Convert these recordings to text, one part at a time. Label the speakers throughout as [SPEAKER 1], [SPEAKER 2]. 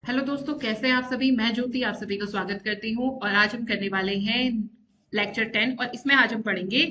[SPEAKER 1] Hello दोस्तों, कैसे हैं आप सभी। मैं ज्योति आप सभी का स्वागत करती हूं और आज हम करने वाले हैं लेक्चर 10 और इसमें आज हम पढ़ेंगे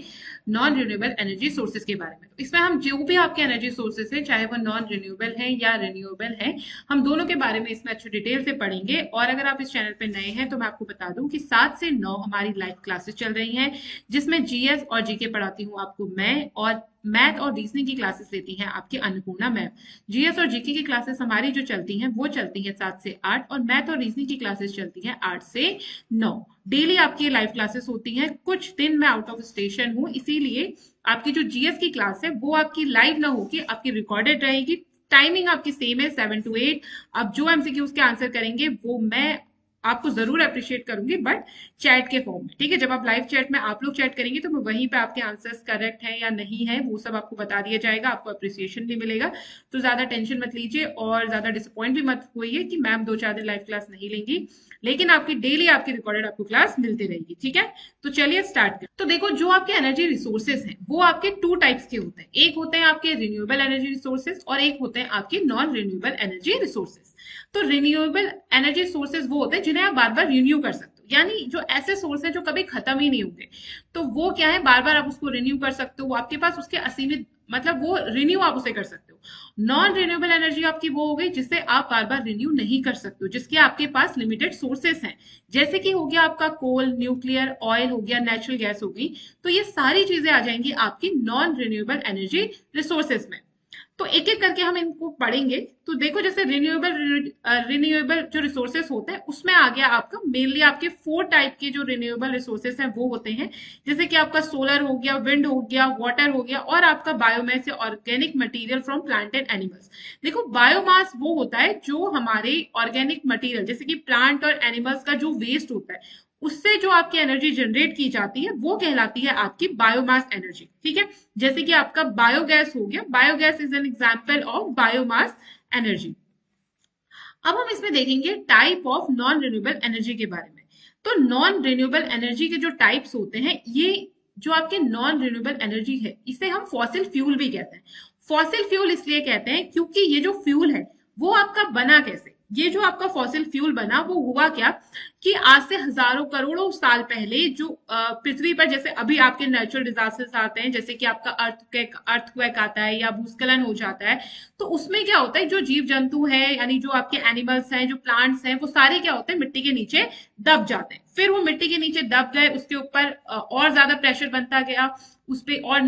[SPEAKER 1] नॉन रिन्यूएबल एनर्जी सोर्सेज के बारे में। तो इसमें हम जो भी आपके एनर्जी सोर्सेज हैं, चाहे वो नॉन रिन्यूएबल हैं या रिन्यूएबल हैं, हम दोनों के बारे में इसमें अच्छे डिटेल से पढ़ेंगे। और अगर आप इस चैनल पे नए हैं तो मैं आपको बता दूं कि 7 से 9 हमारी लाइव क्लासेस चल रही हैं, जिसमें जीएस और जीके पढ़ाती हूँ आपको मैं, और मैथ और रीजनिंग की क्लासेस लेती हैं आपकी अन्नपूर्णा मैम। जीएस और जीके की क्लासेस हमारी जो चलती हैं वो चलती हैं 7 से 8, और मैथ और रीजनिंग की क्लासेस चलती हैं 8 से 9। डेली आपकी लाइव क्लासेस होती हैं। कुछ दिन मैं आउट ऑफ स्टेशन हूँ, इसीलिए आपकी जो जीएस की क्लास है वो आपकी लाइव ना होगी, आपकी रिकॉर्डेड रहेगी। टाइमिंग आपकी सेम है 7 to 8। अब जो एमसीक्यूज के आंसर करेंगे वो मैं आपको जरूर अप्रिशिएट करूंगी, बट चैट के फॉर्म में, ठीक है। जब आप लाइव चैट में आप लोग चैट करेंगे तो मैं वहीं पे आपके आंसर्स करेक्ट है या नहीं है वो सब आपको बता दिया जाएगा, आपको अप्रिसिएशन भी मिलेगा। तो ज्यादा टेंशन मत लीजिए और ज्यादा डिसअपॉइंट भी मत होइए कि मैम 2-4 दिन लाइव क्लास नहीं लेंगी, लेकिन आपकी डेली आपकी रिकॉर्डेड आपको क्लास मिलती रहेगी, ठीक है। तो चलिए स्टार्ट करें। तो देखो, जो आपके एनर्जी रिसोर्सेज हैं वो आपके 2 टाइप्स के होते हैं। एक होते हैं आपके रिन्यूएबल एनर्जी रिसोर्सेज और एक होते हैं आपके नॉन रिन्यूएबल एनर्जी रिसोर्सेज। तो रिन्यूएबल एनर्जी सोर्सेज वो होते हैं जिन्हें आप बार बार रिन्यू कर सकते हो, यानी जो ऐसे सोर्स है जो कभी खत्म ही नहीं होंगे। तो वो क्या है, बार बार आप उसको रिन्यू कर सकते हो, आपके पास उसके असीमित, मतलब वो रिन्यू आप उसे कर सकते हो। नॉन रिन्यूएबल एनर्जी आपकी वो हो गई जिससे आप बार बार रिन्यू नहीं कर सकते हो, जिसके आपके पास लिमिटेड सोर्सेस हैं, जैसे कि हो गया आपका कोल, न्यूक्लियर, ऑयल हो गया, नेचुरल गैस हो गई। तो ये सारी चीजें आ जाएंगी आपकी नॉन रिन्यूएबल एनर्जी रिसोर्सेज में। तो एक एक करके हम इनको पढ़ेंगे। तो देखो, जैसे रिन्यूएबल जो रिसोर्सेस होते हैं उसमें आ गया आपका मेनली आपके 4 टाइप के जो रिन्यूएबल रिसोर्सेस हैं वो होते हैं, जैसे कि आपका सोलर हो गया, विंड हो गया, वाटर हो गया, और आपका बायोमास या organic material from plant and animals. देखो, बायोमास वो होता है जो हमारे ऑर्गेनिक मटेरियल जैसे कि प्लांट और एनिमल्स का जो वेस्ट होता है उससे जो आपकी एनर्जी जनरेट की जाती है वो कहलाती है आपकी बायोमास एनर्जी, ठीक है। जैसे कि आपका बायोगैस हो गया, biogas is an example of biomass energy. अब हम इसमें देखेंगे type of non renewable energy के बारे में। तो नॉन रिन्यूएबल एनर्जी के जो टाइप्स होते हैं, ये जो आपके नॉन रिन्यूएबल एनर्जी है इसे हम फॉसिल फ्यूल भी कहते हैं। फॉसिल फ्यूल इसलिए कहते हैं क्योंकि ये जो फ्यूल है वो आपका बना कैसे, ये जो आपका फॉसिल फ्यूल बना वो हुआ क्या कि आज से हजारों करोड़ों साल पहले जो पृथ्वी पर, जैसे अभी आपके नेचुरल डिजास्टर्स आते हैं, जैसे कि आपका अर्थक्वेक आता है या भूस्खलन हो जाता है, तो उसमें क्या होता है, जो जीव जंतु है यानी जो आपके एनिमल्स हैं, जो प्लांट्स हैं, वो सारे क्या होते हैं, मिट्टी के नीचे दब जाते हैं। फिर वो मिट्टी के नीचे दब गए, उसके ऊपर और ज्यादा प्रेशर बनता गया उस पे, और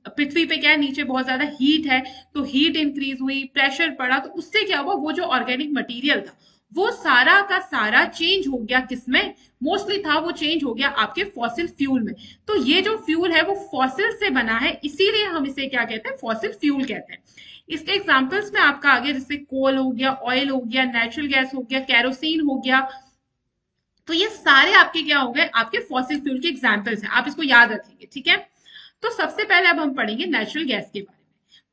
[SPEAKER 1] पृथ्वी पे क्या है, नीचे बहुत ज्यादा हीट है, तो हीट इंक्रीज हुई, प्रेशर पड़ा, तो उससे क्या हुआ, वो जो ऑर्गेनिक मटेरियल था वो सारा का सारा चेंज हो गया, किसमें मोस्टली था, वो चेंज हो गया आपके फॉसिल फ्यूल में। तो ये जो फ्यूल है वो फॉसिल से बना है, इसीलिए हम इसे क्या कहते हैं, फॉसिल फ्यूल कहते हैं। इसके एग्जांपल्स में आपका आगे जैसे कोल हो गया, ऑयल हो गया, नेचुरल गैस हो गया, केरोसिन हो गया। तो ये सारे आपके क्या हो गए, आपके फॉसिल फ्यूल के एग्जाम्पल्स हैं, आप इसको याद रखेंगे, ठीक है। तो सबसे पहले अब हम पढ़ेंगे नेचुरल गैस के बारे में।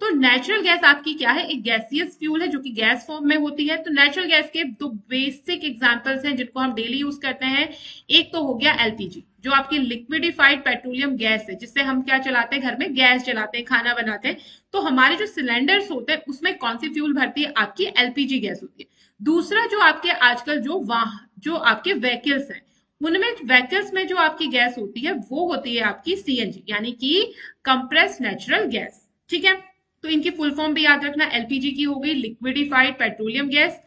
[SPEAKER 1] तो नेचुरल गैस आपकी क्या है, एक गैसियस फ्यूल है जो कि गैस फॉर्म में होती है। तो नेचुरल गैस के 2 बेसिक एग्जांपल्स हैं जिनको हम डेली यूज करते हैं। एक तो हो गया एलपीजी, जो आपकी लिक्विडिफाइड पेट्रोलियम गैस है, जिससे हम क्या चलाते हैं, घर में गैस जलाते हैं, खाना बनाते हैं। तो हमारे जो सिलेंडर्स होते हैं उसमें कौन सी फ्यूल भरती है, आपकी एलपीजी गैस होती है। दूसरा, जो आपके आजकल जो आपके व्हीकल्स हैं उनमें, व्हीकल्स में जो आपकी गैस होती है वो होती है आपकी सीएनजी, यानी कि कंप्रेस्ड नेचुरल गैस, ठीक है। तो इनकी फुल फॉर्म भी याद रखना, एलपीजी की हो गई लिक्विडिफाइड पेट्रोलियम गैस,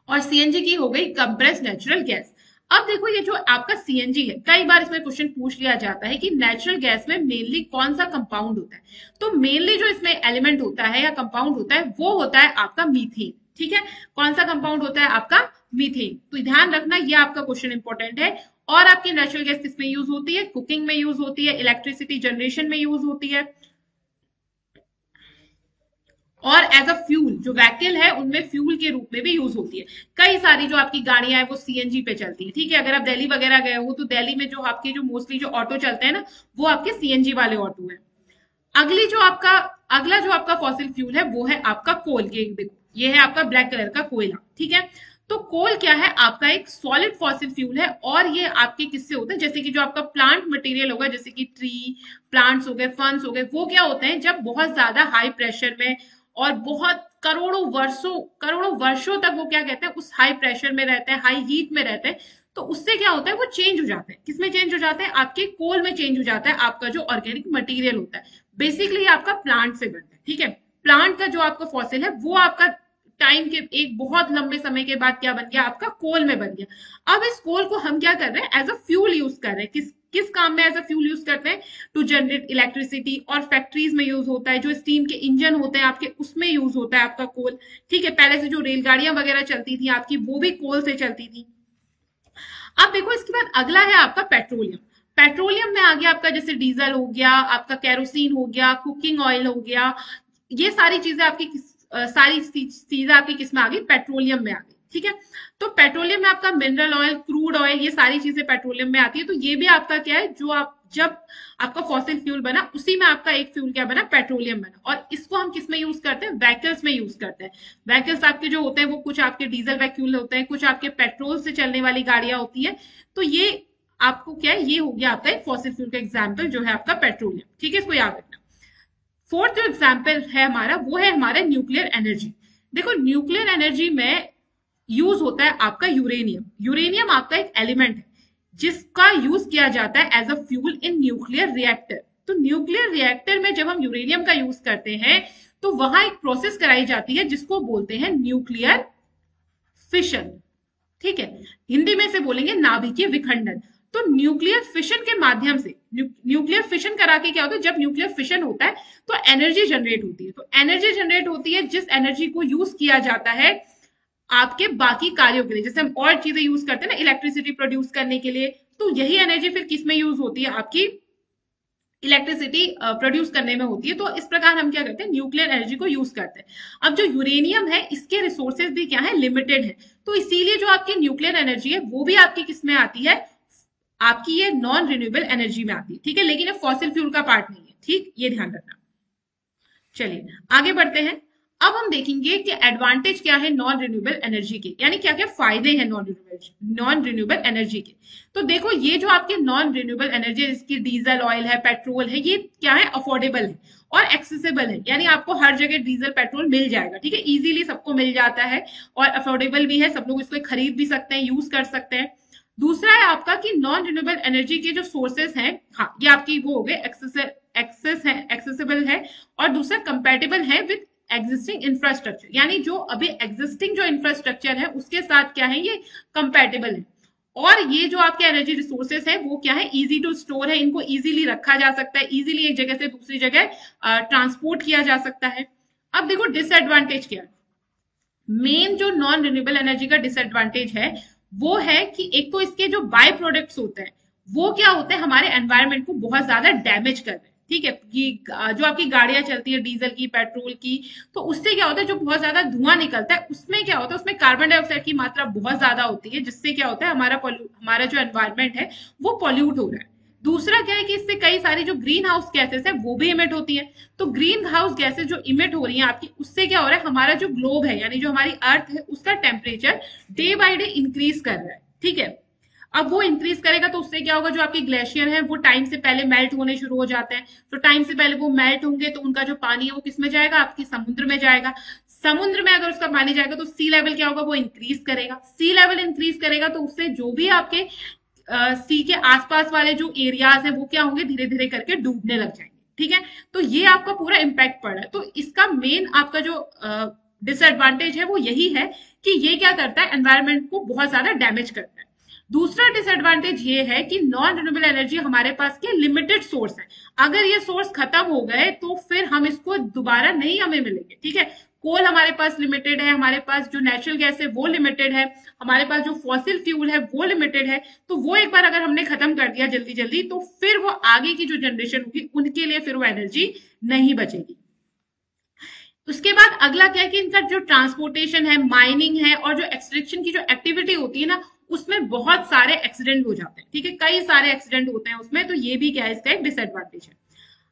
[SPEAKER 1] और सीएनजी की हो गई कंप्रेस्ड नेचुरल गैस। अब देखो, ये जो आपका सीएनजी है, कई बार इसमें क्वेश्चन पूछ लिया जाता है कि नेचुरल गैस में मेनली कौन सा कंपाउंड होता है। तो मेनली जो इसमें एलिमेंट होता है या कंपाउंड होता है वो होता है आपका मीथेन, ठीक है। कौन सा कंपाउंड होता है आपका, मीथेन। तो ध्यान रखना, ये आपका क्वेश्चन इंपॉर्टेंट है। और आपकी नेचुरल गैस किसमें यूज होती है, कुकिंग में यूज होती है, इलेक्ट्रिसिटी जनरेशन में यूज होती है, और एज अ फ्यूल जो व्हीकल है उनमें फ्यूल के रूप में भी यूज होती है। कई सारी जो आपकी गाड़ियां हैं वो सीएनजी पे चलती है, ठीक है। अगर आप दिल्ली वगैरह गए हो तो दिल्ली में जो आपके जो मोस्टली जो ऑटो चलते हैं ना, वो आपके सीएनजी वाले ऑटो है। अगला जो आपका फॉसिल फ्यूल है वो है आपका कोल। ये देखो, ये है आपका ब्लैक कलर का कोयला, ठीक है। तो कोल क्या है, आपका एक सॉलिड फॉसिल फ्यूल है, और ये आपके किससे होते हैं, जैसे कि जो आपका प्लांट मटेरियल होगा, जैसे कि ट्री प्लांट्स हो गए, फर्न्स हो गए, वो क्या होते हैं, जब बहुत ज्यादा हाई प्रेशर में और बहुत करोड़ों वर्षों तक वो क्या कहते हैं, उस हाई प्रेशर में रहते हैं, हाई हीट में रहते हैं। तो उससे क्या होता है, वो चेंज हो जाते हैं। किसमें चेंज हो जाते हैं? आपके कोल में चेंज हो जाता है, आपका जो ऑर्गेनिक मटेरियल होता है। बेसिकली आपका प्लांट से बनता है, ठीक है। प्लांट का जो आपका फॉसिल है वो आपका टाइम के एक बहुत लंबे समय के बाद क्या बन गया, आपका कोल में बन गया। अब इस कोल को हम क्या कर रहे हैं, एज अ फ्यूल यूज कर रहे हैं। किस काम में एज अ फ्यूल यूज करते हैं? टू जनरेट इलेक्ट्रिसिटी, और फैक्ट्रीज में यूज होता है। जो स्टीम के इंजन होते हैं आपके, उसमें यूज होता है आपका कोल, ठीक है। पहले से जो रेलगाड़ियां वगैरह चलती थी आपकी, वो भी कोल से चलती थी। अब देखो इसके बाद अगला है आपका पेट्रोलियम। पेट्रोलियम में आ गया आपका जैसे डीजल हो गया, आपका केरोसिन हो गया, कुकिंग ऑयल हो गया। ये सारी चीजें आपकी सारी चीजें आपकी किस में आ गई? पेट्रोलियम में आ गई, ठीक है। तो पेट्रोलियम में आपका मिनरल ऑयल, क्रूड ऑयल, ये सारी चीजें पेट्रोलियम में आती है। तो ये भी आपका क्या है, जो आप जब आपका फॉसिल फ्यूल बना, उसी में आपका एक फ्यूल क्या बना? पेट्रोलियम बना। और इसको हम किस में यूज करते हैं? व्हीकल्स में यूज करते हैं। व्हीकल्स आपके जो होते हैं वो कुछ आपके डीजल व्हीकल होते हैं, कुछ आपके पेट्रोल से चलने वाली गाड़ियां होती है। तो ये आपको क्या है, ये हो गया आपका एक फॉसिल फ्यूल का एग्जाम्पल जो है आपका पेट्रोलियम, ठीक है। इसको याद रखना। फोर्थ जो एग्जाम्पल है हमारा, वो है हमारा न्यूक्लियर एनर्जी। देखो न्यूक्लियर एनर्जी में यूज होता है आपका यूरेनियम। यूरेनियम आपका एक एलिमेंट है जिसका यूज किया जाता है as a fuel in nuclear reactor. तो न्यूक्लियर रिएक्टर में जब हम यूरेनियम का यूज करते हैं तो वहां एक प्रोसेस कराई जाती है जिसको बोलते हैं न्यूक्लियर फिशन, ठीक है। हिंदी में से बोलेंगे नाभिकीय विखंडन। तो न्यूक्लियर फिशन के माध्यम से, न्यूक्लियर फिशन करा के क्या होता है, जब न्यूक्लियर फिशन होता है तो एनर्जी जनरेट होती है। तो एनर्जी जनरेट होती है जिस एनर्जी को यूज किया जाता है आपके बाकी कार्यों के लिए। जैसे हम और चीजें यूज करते हैं ना इलेक्ट्रिसिटी प्रोड्यूस करने के लिए, तो यही एनर्जी फिर किस में यूज होती है? आपकी इलेक्ट्रिसिटी प्रोड्यूस करने में होती है। तो इस प्रकार हम क्या करते हैं, न्यूक्लियर एनर्जी को यूज करते हैं। अब जो यूरेनियम है इसके रिसोर्सेज भी क्या है, लिमिटेड है। तो इसीलिए जो आपकी न्यूक्लियर एनर्जी है वो भी आपकी किस में आती है, आपकी ये नॉन रिन्यूएबल एनर्जी में आती है, ठीक है। लेकिन ये फॉसिल फ्यूल का पार्ट नहीं है, ठीक, ये ध्यान रखना। चलिए आगे बढ़ते हैं। अब हम देखेंगे कि एडवांटेज क्या है नॉन रिन्यूएबल एनर्जी के, यानी क्या क्या फायदे हैं नॉन रिन्यूएबल एनर्जी के। तो देखो ये जो आपके नॉन रिन्यूएबल एनर्जी, इसकी डीजल ऑयल है, पेट्रोल है, ये क्या है, अफोर्डेबल है और एक्सेसिबल है। यानी आपको हर जगह डीजल पेट्रोल मिल जाएगा, ठीक है, इजीली सबको मिल जाता है और अफोर्डेबल भी है, सब लोग इसको खरीद भी सकते हैं, यूज कर सकते हैं। दूसरा है आपका कि नॉन रिन्यूएबल एनर्जी के जो सोर्सेस हैं, हाँ ये आपकी वो हो गए एक्सेसिबल है, और दूसरा कंपैटिबल है विद एग्जिस्टिंग इंफ्रास्ट्रक्चर। यानी जो अभी एग्जिस्टिंग जो इंफ्रास्ट्रक्चर है उसके साथ क्या है, ये कंपैटिबल है। और ये जो आपके एनर्जी रिसोर्सेस है वो क्या है, इजी टू स्टोर है, इनको इजीली रखा जा सकता है, इजीली एक जगह से दूसरी जगह ट्रांसपोर्ट किया जा सकता है। अब देखो डिसएडवांटेज क्या है। मेन जो नॉन रिन्यूएबल एनर्जी का डिसएडवांटेज है वो है कि एक तो इसके जो बाय प्रोडक्ट्स होते हैं वो क्या होते हैं, हमारे एनवायरमेंट को बहुत ज्यादा डैमेज कर रहे हैं, ठीक है। कि जो आपकी गाड़ियां चलती है डीजल की, पेट्रोल की, तो उससे क्या होता है, जो बहुत ज्यादा धुआं निकलता है उसमें क्या होता है, उसमें कार्बन डाइऑक्साइड की मात्रा बहुत ज्यादा होती है, जिससे क्या होता है हमारा जो एनवायरमेंट है वो पॉल्यूट हो रहा है। दूसरा क्या है कि इससे कई सारी जो ग्रीन हाउस गैसेस है वो भी इमिट होती है। तो ग्रीन हाउस गैसेस जो इमिट हो रही है आपकी, उससे क्या हो रहा है, हमारा जो ग्लोब है यानी जो हमारी अर्थ है उसका temperature day by day increase कर रहा है, ठीक है। अब वो इंक्रीज करेगा तो उससे क्या होगा, जो आपके ग्लेशियर है वो टाइम से पहले मेल्ट होने शुरू हो जाते हैं। तो टाइम से पहले वो मेल्ट होंगे तो उनका जो पानी है वो किस में जाएगा, आपकी समुद्र में जाएगा। समुद्र में अगर उसका पानी जाएगा तो सी लेवल क्या होगा, वो इंक्रीज करेगा। सी लेवल इंक्रीज करेगा तो उससे जो भी आपके सी के आसपास वाले जो एरियाज हैं वो क्या होंगे, धीरे धीरे करके डूबने लग जाएंगे, ठीक है। तो ये आपका पूरा इम्पैक्ट पड़ रहा है। तो इसका मेन आपका जो डिसएडवांटेज है वो यही है कि ये क्या करता है, एनवायरमेंट को बहुत ज्यादा डैमेज करता है। दूसरा डिसएडवांटेज ये है कि नॉन रिन्यूएबल एनर्जी हमारे पास के लिमिटेड सोर्स है। अगर ये सोर्स खत्म हो गए तो फिर हम इसको दोबारा नहीं हमें मिलेंगे, ठीक है। कोल हमारे पास लिमिटेड है, हमारे पास जो नेचुरल गैस है वो लिमिटेड है, हमारे पास जो फॉसिल फ्यूल है वो लिमिटेड है। तो वो एक बार अगर हमने खत्म कर दिया जल्दी जल्दी तो फिर वो आगे की जो जनरेशन होगी उनके लिए फिर वो एनर्जी नहीं बचेगी। उसके बाद अगला क्या है कि इनका जो ट्रांसपोर्टेशन है, माइनिंग है और जो एक्सट्रैक्शन की जो एक्टिविटी होती है ना, उसमें बहुत सारे एक्सीडेंट हो जाते हैं, ठीक है, कई सारे एक्सीडेंट होते हैं उसमें। तो ये भी क्या है, इसका एक डिसएडवांटेज है।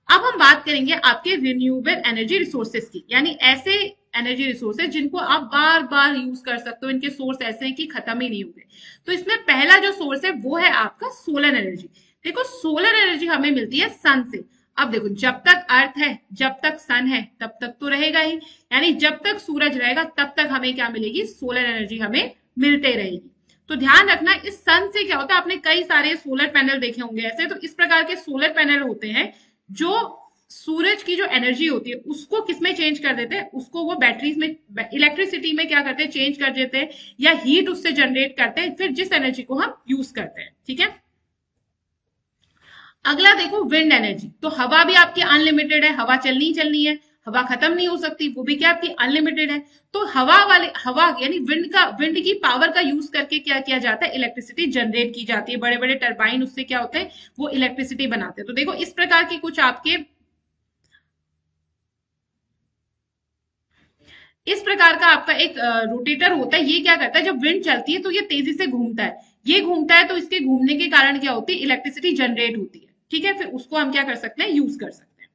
[SPEAKER 1] अब हम बात करेंगे आपके रिन्यूएबल एनर्जी रिसोर्सेज की, यानी ऐसे एनर्जी रिसोर्सेज जिनको आप बार बार यूज कर सकते हो, इनके सोर्स ऐसे हैं कि खत्म ही नहीं होंगे। तो इसमें पहला जो सोर्स है वो है आपका सोलर एनर्जी। देखो सोलर एनर्जी हमें मिलती है सन से। अब देखो, जब तक अर्थ है, जब तक सन है, तब तक तो रहेगा ही, यानी जब तक सूरज रहेगा तब तक हमें क्या मिलेगी, सोलर एनर्जी हमें मिलते रहेगी। तो ध्यान रखना, इस सन से क्या होता है, आपने कई सारे सोलर पैनल देखे होंगे ऐसे, तो इस प्रकार के सोलर पैनल होते हैं जो सूरज की जो एनर्जी होती है उसको किसमें चेंज कर देते हैं, उसको वो बैटरीज में, इलेक्ट्रिसिटी में क्या करते हैं, चेंज कर देते हैं, या हीट उससे जनरेट करते हैं, फिर जिस एनर्जी को हम यूज करते हैं। ठीक है, अगला देखो विंड एनर्जी। तो हवा भी आपकी अनलिमिटेड है, हवा चलनी ही चलनी है, हवा खत्म नहीं हो सकती, वो भी क्या आपकी अनलिमिटेड है। तो हवा यानी विंड की पावर का यूज करके क्या किया जाता है, इलेक्ट्रिसिटी जनरेट की जाती है। बड़े बड़े टरबाइन उससे क्या होते हैं, वो इलेक्ट्रिसिटी बनाते हैं। तो देखो इस प्रकार की कुछ आपके, इस प्रकार का आपका एक रोटेटर होता है। ये क्या करता है, जब विंड चलती है तो ये तेजी से घूमता है, ये घूमता है, तो इसके घूमने के कारण क्या होती है, इलेक्ट्रिसिटी जनरेट होती है। ठीक है, फिर उसको हम क्या कर सकते हैं, यूज कर सकते हैं।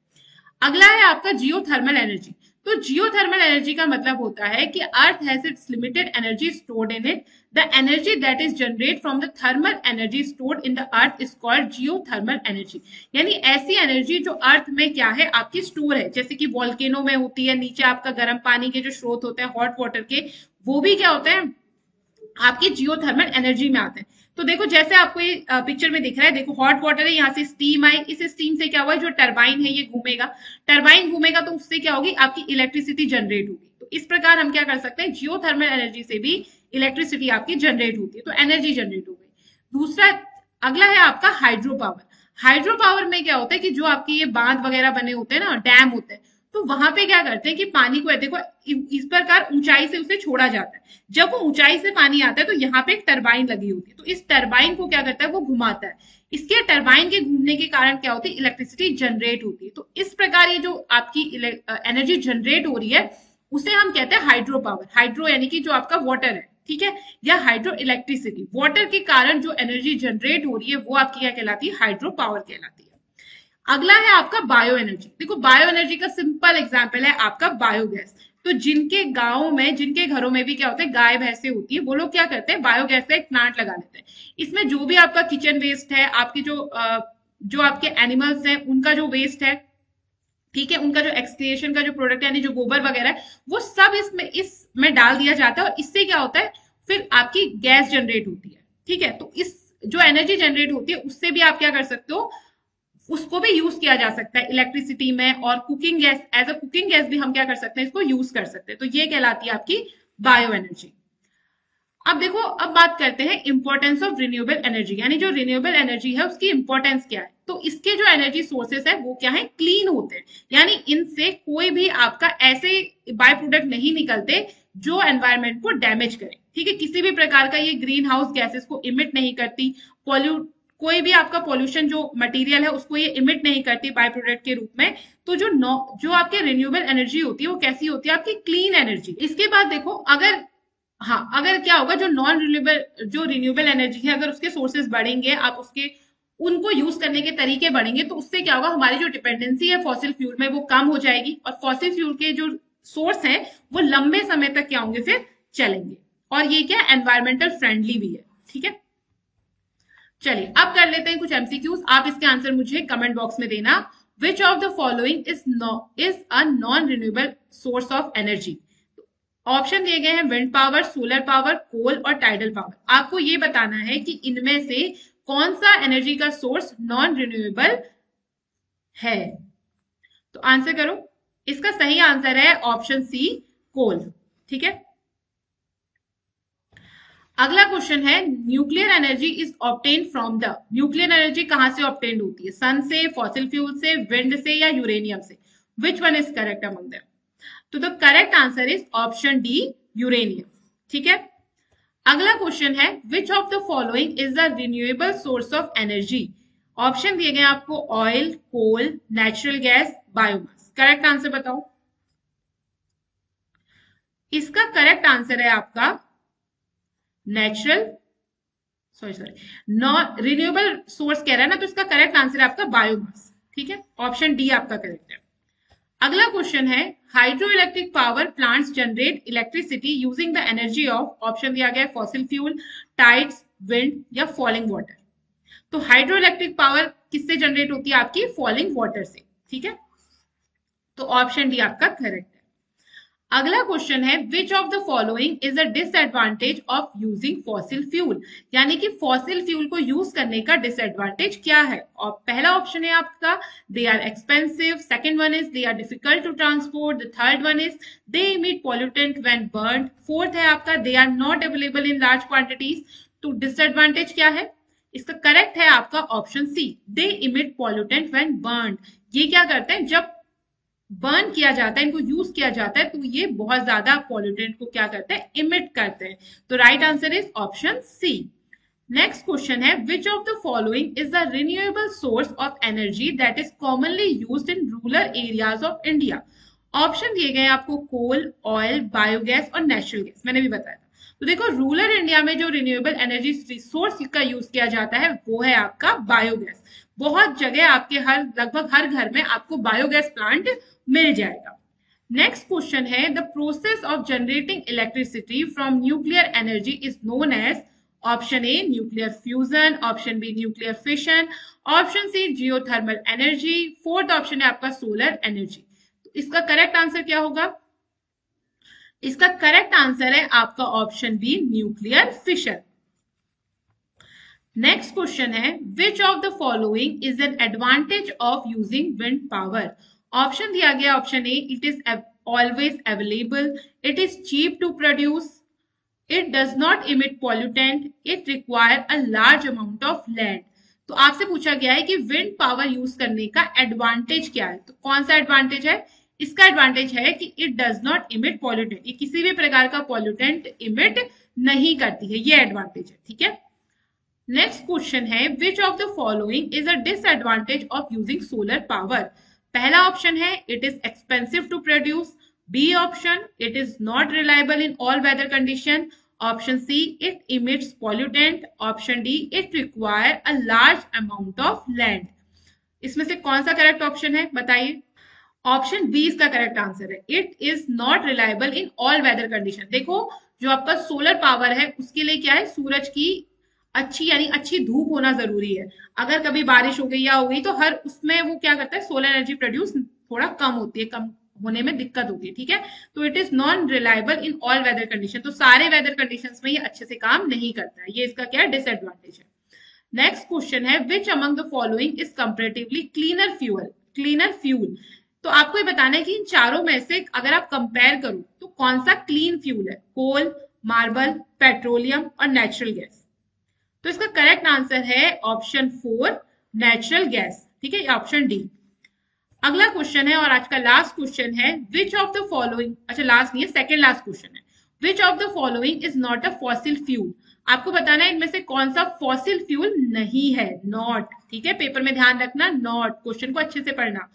[SPEAKER 1] अगला है आपका जियोथर्मल एनर्जी। तो जियोथर्मल एनर्जी का मतलब होता है कि earth has its limited energy stored in it, the energy that is generate from the thermal energy stored in the earth is called geothermal energy. यानी ऐसी एनर्जी जो अर्थ में क्या है, आपकी स्टोर है, जैसे कि वॉल्केनो में होती है, नीचे आपका गर्म पानी के जो स्रोत होते हैं हॉट वाटर के, वो भी क्या होते हैं, आपकी जियोथर्मल एनर्जी में आते हैं। तो देखो जैसे आपको ये पिक्चर में दिख रहा है, देखो हॉट वाटर है, यहाँ से स्टीम आई, इस स्टीम से क्या हुआ, जो टरबाइन है ये घूमेगा, टरबाइन घूमेगा तो उससे क्या होगी, आपकी इलेक्ट्रिसिटी जनरेट होगी। तो इस प्रकार हम क्या कर सकते हैं, जियोथर्मल एनर्जी से भी इलेक्ट्रिसिटी आपकी जनरेट होती है, तो एनर्जी जनरेट हो गई। दूसरा, अगला है आपका हाइड्रो पावर। हाइड्रो पावर में क्या होता है कि जो आपके ये बांध वगैरह बने होते हैं ना, डैम होते हैं, तो वहां पे क्या करते हैं कि पानी को देखो इस प्रकार ऊंचाई से उसे छोड़ा जाता है। जब वो ऊंचाई से पानी आता है तो यहाँ पे एक टरबाइन लगी होती है, तो इस टरबाइन को क्या करता है, वो घुमाता है। इसके टरबाइन के घूमने के कारण क्या होती है, इलेक्ट्रिसिटी जनरेट होती है। तो इस प्रकार ये जो आपकी एनर्जी जनरेट हो रही है उसे हम कहते हैं हाइड्रो पावर। हाइड्रो यानी कि जो आपका वाटर है, ठीक है, या हाइड्रो इलेक्ट्रिसिटी, वाटर के कारण जो एनर्जी जनरेट हो रही है वो आपकी क्या कहलाती है, हाइड्रो पावर कहलाती है। अगला है आपका बायो एनर्जी। देखो बायो एनर्जी का सिंपल एग्जांपल है आपका बायोगैस। तो जिनके गांव में, जिनके घरों में भी क्या होता है, गाय भैंसे होती है, वो लोग क्या करते हैं, बायोगैस का एक प्लांट लगा लेते हैं। इसमें जो भी आपका किचन वेस्ट है, आपके जो आपके एनिमल्स हैं उनका जो वेस्ट है, ठीक है, उनका जो एक्सक्रिएशन का जो प्रोडक्ट है, यानी जो गोबर वगैरह है, वो सब इसमें डाल दिया जाता है, और इससे क्या होता है, फिर आपकी गैस जनरेट होती है। ठीक है, तो इस जो एनर्जी जनरेट होती है उससे भी आप क्या कर सकते हो, उसको भी यूज किया जा सकता है इलेक्ट्रिसिटी में, और cooking gas, as a cooking gas भी हम क्या कर सकते हैं, इसको यूज कर सकते हैं। तो ये कहलाती है आपकी बायो एनर्जी। अब देखो, अब बात करते हैं इंपॉर्टेंस ऑफ रिन्यूएबल एनर्जी, यानी जो रिन्यूएबल एनर्जी है उसकी इंपॉर्टेंस क्या है। तो इसके जो एनर्जी सोर्सेस है वो क्या है, क्लीन होते हैं, यानी इनसे कोई भी आपका ऐसे बाय प्रोडक्ट नहीं निकलते जो एनवायरमेंट को डैमेज करे। ठीक है, किसी भी प्रकार का ये ग्रीन हाउस गैसेस को इमिट नहीं करती, कोई भी आपका पॉल्यूशन जो मटेरियल है उसको ये इमिट नहीं करती बाय प्रोडक्ट के रूप में। तो जो आपके रिन्यूएबल एनर्जी होती है वो कैसी होती है, आपकी क्लीन एनर्जी। इसके बाद देखो, अगर क्या होगा, जो रिन्यूएबल एनर्जी है, अगर उसके सोर्सेज बढ़ेंगे, आप उनको यूज करने के तरीके बढ़ेंगे, तो उससे क्या होगा, हमारी जो डिपेंडेंसी है फॉसिल फ्यूल में वो कम हो जाएगी, और फॉसिल फ्यूल के जो सोर्स है वो लंबे समय तक क्या होंगे, फिर चलेंगे, और ये क्या एनवायरमेंटल फ्रेंडली भी है। ठीक है, चलिए अब कर लेते हैं कुछ एमसीक्यूज। आप इसके आंसर मुझे कमेंट बॉक्स में देना। विच of the following is a non renewable source of energy. Option दिए गए हैं विंड पावर, सोलर पावर, कोल और टाइडल पावर। आपको ये बताना है कि इनमें से कौन सा एनर्जी का सोर्स नॉन रिन्यूएबल है। तो आंसर करो। इसका सही आंसर है ऑप्शन सी, कोल। ठीक है, अगला क्वेश्चन है nuclear energy is obtain from the. Nuclear energy कहां से ऑब्टेन होती है, सन से, फॉसिल फ्यूल से, विंड से, या यूरेनियम से। Which one is correct among them. तो the correct answer is option D, uranium. ठीक है, अगला क्वेश्चन है which of the following is the renewable source of energy. Option दिए गए आपको oil, coal, natural gas, biomass. Correct answer बताओ। इसका करेक्ट आंसर है आपका नॉन रिन्यूएबल सोर्स कह रहा है ना, तो इसका करेक्ट आंसर है आपका बायोमास। ठीक है, ऑप्शन डी आपका करेक्ट है। अगला क्वेश्चन है hydro electric power plants generate electricity using the energy of. Option दिया गया फॉसिल फ्यूल, टाइड्स, विंड या फॉलिंग वाटर। तो हाइड्रो इलेक्ट्रिक पावर किससे जनरेट होती है, आपकी फॉलिंग वाटर से। ठीक है, तो ऑप्शन डी आपका करेक्ट है। अगला क्वेश्चन है which of the following is a disadvantage of using fossil fuel, यानी कि फॉसिल फ्यूल को यूज करने का डिसएडवांटेज क्या है। और पहला ऑप्शन है आपका they are expensive, second one is they are difficult to transport, the third one is they emit pollutant when burned, fourth है आपका they are not available in large quantities. तो डिसएडवांटेज क्या है, इसका करेक्ट है आपका option C, they emit pollutant when burned. ये क्या करते हैं, जब बर्न किया जाता है, इनको यूज किया जाता है, तो ये बहुत ज्यादा पॉल्यूटेंट को क्या करते हैं, इमिट करते हैं। तो right answer is option C. Next question है which of the following is the renewable source of energy that is commonly used in rural areas of India. Option दिए गए आपको कोल, ऑयल, बायोगैस और natural gas, मैंने भी बताया था। तो देखो रूरल इंडिया में जो रिन्यूएबल एनर्जी रिसोर्स का यूज किया जाता है वो है आपका बायोगैस। बहुत जगह आपके लगभग हर घर में आपको बायोगैस प्लांट मिल जाएगा। नेक्स्ट क्वेश्चन है the process of generating electricity from nuclear energy is known as. Option A nuclear fusion, option B nuclear fission, option C geothermal energy, fourth option है आपका सोलर एनर्जी। तो इसका correct answer क्या होगा, इसका correct answer है आपका option B nuclear fission. Next question है which of the following is an advantage of using wind power. Option दिया गया option A it is always available, it is cheap to produce, it does not emit pollutant, it require a large amount of land. तो आपसे पूछा गया है कि wind power use करने का एडवांटेज क्या है, तो कौन सा एडवांटेज है, इसका एडवांटेज है कि it does not emit pollutant, ये किसी भी प्रकार का पॉल्यूटेंट इमिट नहीं करती है, ये एडवांटेज है। ठीक है, नेक्स्ट क्वेश्चन है which of the following is a disadvantage of using solar power. पहला ऑप्शन है it is expensive to produce, B option it is not reliable in all weather condition, option C it emits pollutant, option D it require a large amount of land. इसमें से कौन सा correct option है बताइए। Option B इसका correct answer है, it is not reliable in all weather condition. देखो जो आपका सोलर पावर है उसके लिए क्या है, सूरज की अच्छी यानी अच्छी धूप होना जरूरी है। अगर कभी बारिश हो गई या हो गई तो हर उसमें वो क्या करता है, सोलर एनर्जी प्रोड्यूस थोड़ा कम होती है, कम होने में दिक्कत होती है। ठीक है, तो it is non reliable in all weather condition, तो सारे वेदर कंडीशंस में ये अच्छे से काम नहीं करता है, ये इसका क्या है डिसएडवांटेज है। नेक्स्ट क्वेश्चन है which among the following is comparatively cleaner fuel. Cleaner fuel, तो आपको ये बताना है कि इन चारों में से अगर आप कंपेयर करो तो कौन सा क्लीन फ्यूल है, कोल, मार्बल, पेट्रोलियम और नेचुरल गैस। तो इसका करेक्ट आंसर है ऑप्शन 4 नेचुरल गैस। ठीक है, ऑप्शन डी। अगला क्वेश्चन है और आज का लास्ट क्वेश्चन है विच ऑफ द फॉलोइंग, अच्छा लास्ट नहीं है, सेकंड लास्ट क्वेश्चन है, which of the following is not a fossil fuel. आपको बताना है इनमें से कौन सा फॉसिल फ्यूल नहीं है, नॉट। ठीक है, पेपर में ध्यान रखना, नॉट, क्वेश्चन को अच्छे से पढ़ना।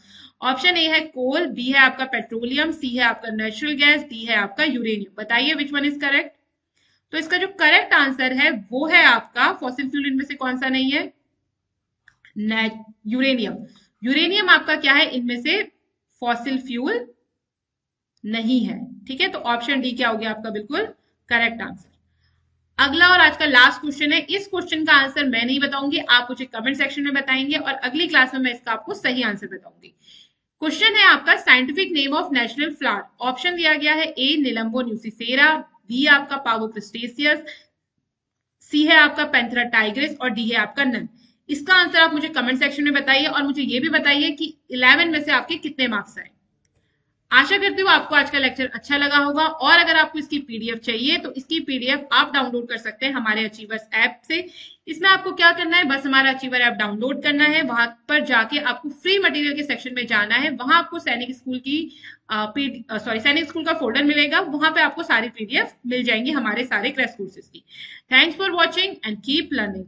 [SPEAKER 1] ऑप्शन ए है कोल, बी है आपका पेट्रोलियम, सी है आपका नेचुरल गैस, डी है आपका यूरेनियम। बताइए विच वन इज करेक्ट। तो इसका जो करेक्ट आंसर है वो है आपका फॉसिल फ्यूल इनमें से कौन सा नहीं है, यूरेनियम। यूरेनियम आपका क्या है, इनमें से फॉसिल फ्यूल नहीं है। ठीक है, तो ऑप्शन डी क्या हो गया आपका बिल्कुल करेक्ट आंसर। अगला और आज का लास्ट क्वेश्चन है, इस क्वेश्चन का आंसर मैं नहीं बताऊंगी, आप मुझे कमेंट सेक्शन में बताएंगे और अगली क्लास में मैं इसका आपको सही आंसर बताऊंगी। क्वेश्चन है आपका scientific name of national flower. Option दिया गया है ए निलंबो न्यूसिफेरा, बी आपका पावोक्रिस्टेसियस, सी है आपका पैंथेरा टाइग्रिस और डी है आपका नन। इसका आंसर आप मुझे कमेंट सेक्शन में बताइए और मुझे ये भी बताइए कि 11 में से आपके कितने मार्क्स आए। आशा करती हूँ आपको आज का लेक्चर अच्छा लगा होगा और अगर आपको इसकी पीडीएफ चाहिए तो इसकी पीडीएफ आप डाउनलोड कर सकते हैं हमारे अचीवर्स ऐप से। इसमें आपको क्या करना है, बस हमारा अचीवर ऐप डाउनलोड करना है, वहां पर जाके आपको फ्री मटेरियल के सेक्शन में जाना है, वहां आपको सैनिक स्कूल की सैनिक स्कूल का फोल्डर मिलेगा, वहां पे आपको सारी पीडीएफ मिल जाएंगी हमारे सारे क्रैश कोर्सेज की। Thanks for watching and keep learning.